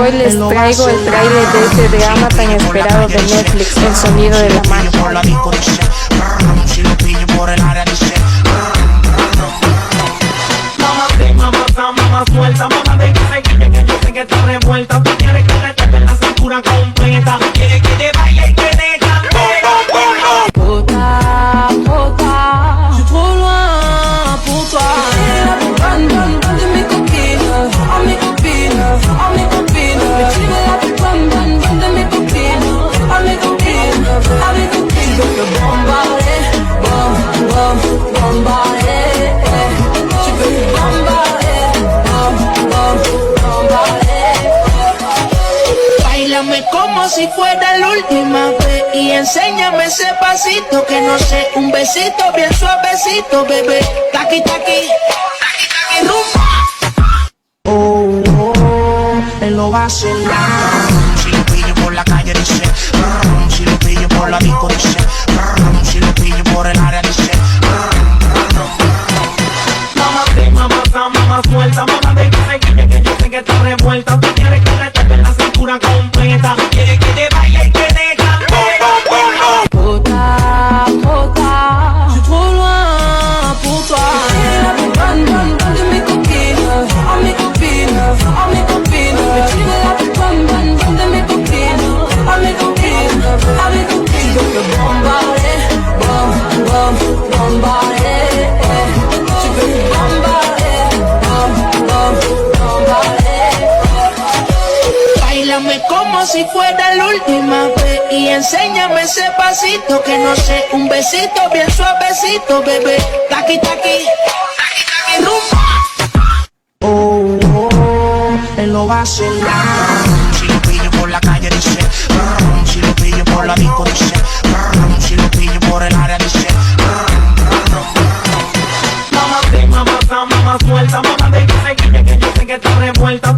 Hoy les traigo el tráiler de este drama tan esperado de Netflix, El sonido de la mano. Mamá suelta, mamá de que yo sé que está revuelta. Tú quieres que le toque la cintura completa. Quieres que te vaya y que te cante. Puta, puta, je suis trop loin pour toi. De mes copines, à mes copines, à mes copines. Mais tu veux la de mes copines, à mes copines, à mes copines. Je veux bombarder, bombarder. Tu veux bombarder, bombarder. Báilame como si fuera la última vez y enséñame ese pasito que no sé, un besito bien suavecito, bebé. Taqui, taqui, taqui, taqui, rumba. Oh, oh, él lo va a hacer. Si lo pillo por la calle dice, si lo pillo por la disco dice, si lo pillo por el área dice. Mamá suelta, mamá de que yo sé que está revuelta. Tú quieres que le toque la cintura completa. Quieres que te vaya y que te cante. Puta, puta, je suis trop loin pour toi. De mes copines, à mes copines, à mes copines. Mais tu veux la de mes copines, à mes copines, à mes copines. Je veux bombarder, bombarder. Tu veux bombarder, bombarder. Báilame como si fuera la última vez y enséñame ese pasito que no sé, un besito bien suavecito, bebé. Taqui, taqui, taqui, taqui, rumba. Oh, oh, él lo va a hacer. Si lo pillo por la calle dice, si lo pillo por la disco dice, si lo pillo por el área dice. Mamá suelta, mamá de que yo sé que está revuelta.